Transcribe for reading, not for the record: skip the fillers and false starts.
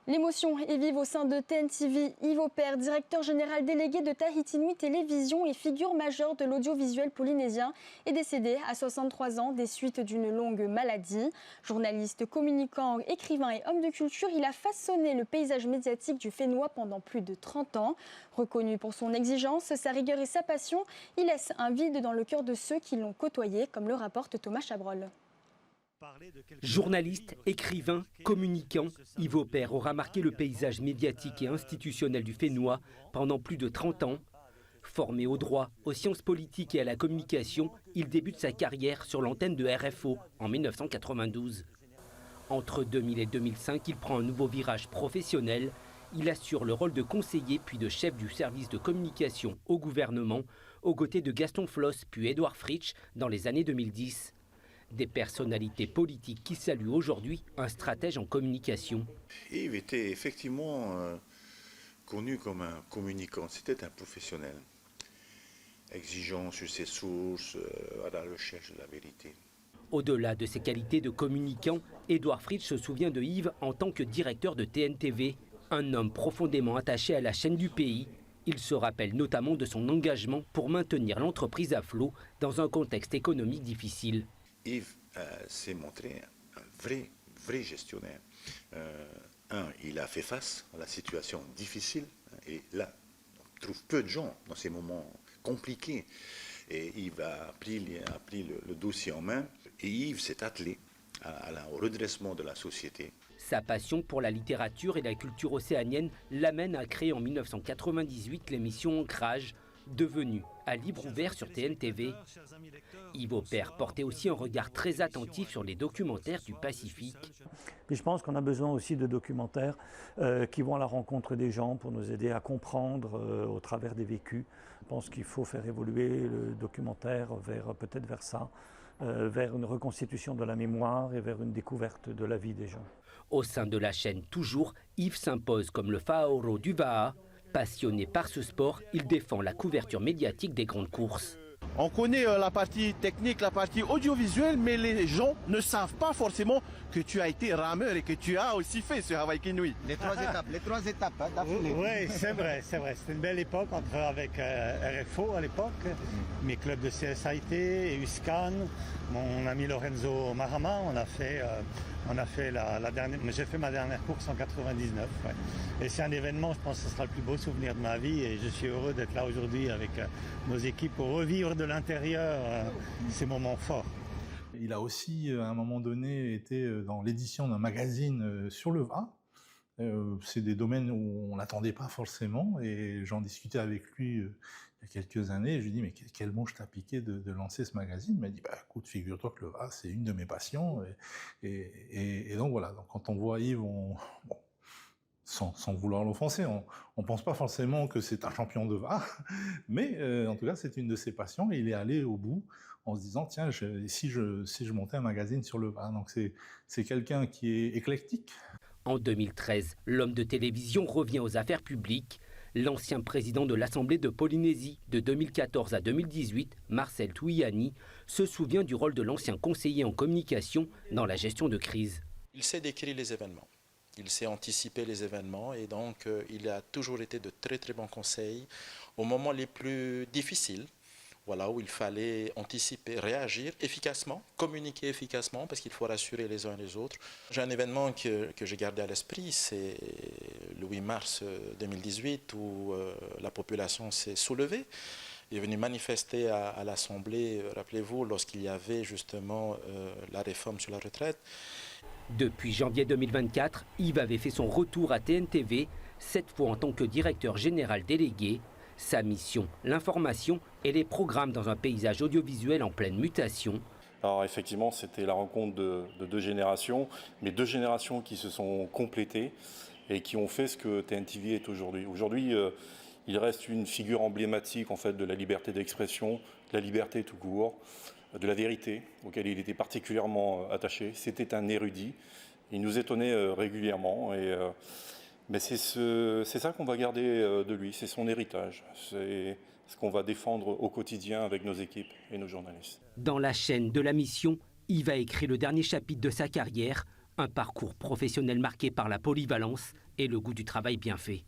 L'émotion est vive au sein de TNTV. Yves Aupert, directeur général délégué de Tahiti Nui Télévision et figure majeure de l'audiovisuel polynésien, est décédé à 63 ans des suites d'une longue maladie. Journaliste, communicant, écrivain et homme de culture, il a façonné le paysage médiatique du Fénois pendant plus de 30 ans. Reconnu pour son exigence, sa rigueur et sa passion, il laisse un vide dans le cœur de ceux qui l'ont côtoyé, comme le rapporte Thomas Chabrol. Journaliste, écrivain, communicant, Yves Aupert aura marqué le paysage médiatique et institutionnel du Fénois pendant plus de 30 ans. Formé au droit, aux sciences politiques et à la communication, il débute sa carrière sur l'antenne de RFO en 1992. Entre 2000 et 2005, il prend un nouveau virage professionnel. Il assure le rôle de conseiller puis de chef du service de communication au gouvernement, aux côtés de Gaston Floss puis Édouard Fritsch dans les années 2010. Des personnalités politiques qui saluent aujourd'hui un stratège en communication. Yves était effectivement connu comme un communicant, c'était un professionnel, exigeant sur ses sources, à la recherche de la vérité. Au-delà de ses qualités de communicant, Édouard Fritsch se souvient de Yves en tant que directeur de TNTV, un homme profondément attaché à la chaîne du pays. Il se rappelle notamment de son engagement pour maintenir l'entreprise à flot dans un contexte économique difficile. Yves s'est montré un vrai gestionnaire. Il a fait face à la situation difficile et là, on trouve peu de gens dans ces moments compliqués. Et Yves a pris le dossier en main et Yves s'est attelé au redressement de la société. Sa passion pour la littérature et la culture océanienne l'amène à créer en 1998 l'émission Ancrage, devenue à livre ouvert sur TNTV. Yves Aupert portait aussi un regard très attentif sur les documentaires du Pacifique. Puis je pense qu'on a besoin aussi de documentaires qui vont à la rencontre des gens pour nous aider à comprendre au travers des vécus. Je pense qu'il faut faire évoluer le documentaire peut-être vers ça, vers une reconstitution de la mémoire et vers une découverte de la vie des gens. Au sein de la chaîne Toujours, Yves s'impose comme le Faoro du Va'a. Passionné par ce sport, il défend la couverture médiatique des grandes courses. On connaît la partie technique, la partie audiovisuelle, mais les gens ne savent pas forcément que tu as été rameur et que tu as aussi fait ce Hawaii Kinui. Les trois étapes d'affilée. Oui, c'est vrai. C'était une belle époque avec RFO à l'époque, mes clubs de CSIT, USCAN, mon ami Lorenzo Marama, j'ai fait ma dernière course en 99. Ouais. Et c'est un événement, je pense que ce sera le plus beau souvenir de ma vie et je suis heureux d'être là aujourd'hui avec nos équipes pour revivre de l'intérieur ces moments forts. Il a aussi, à un moment donné, été dans l'édition d'un magazine sur le vin. C'est des domaines où on l'attendait pas forcément et j'en discutais avec lui il y a quelques années. Je lui dis mais quel mot je t'ai piqué de lancer ce magazine. Il m'a dit écoute, figure-toi que le vin c'est une de mes passions et donc voilà. Donc quand on voit Yves, sans vouloir l'offenser, on pense pas forcément que c'est un champion de VAR, mais en tout cas c'est une de ses passions et il est allé au bout en se disant tiens si je montais un magazine sur le VAR. Donc c'est quelqu'un qui est éclectique. En 2013, l'homme de télévision revient aux affaires publiques. L'ancien président de l'Assemblée de Polynésie de 2014 à 2018, Marcel Touiani, se souvient du rôle de l'ancien conseiller en communication dans la gestion de crise. Il sait décrire les événements. Il sait anticiper les événements et donc il a toujours été de très très bons conseils au moment les plus difficiles, où il fallait anticiper, réagir efficacement, communiquer efficacement parce qu'il faut rassurer les uns les autres. J'ai un événement que j'ai gardé à l'esprit, c'est le 8 mars 2018 où la population s'est soulevée. Il est venu manifester à l'Assemblée, rappelez-vous, lorsqu'il y avait justement la réforme sur la retraite. Depuis janvier 2024, Yves avait fait son retour à TNTV, cette fois en tant que directeur général délégué. Sa mission, l'information et les programmes dans un paysage audiovisuel en pleine mutation. Alors effectivement, c'était la rencontre de deux générations, mais deux générations qui se sont complétées et qui ont fait ce que TNTV est aujourd'hui. Aujourd'hui, il reste une figure emblématique en fait, de la liberté d'expression, de la liberté tout court, de la vérité, auquel il était particulièrement attaché. C'était un érudit, il nous étonnait régulièrement. Mais c'est ça qu'on va garder de lui, c'est son héritage. C'est ce qu'on va défendre au quotidien avec nos équipes et nos journalistes. Dans la chaîne de la mission, Yves a écrit le dernier chapitre de sa carrière, Un parcours professionnel marqué par la polyvalence et le goût du travail bien fait.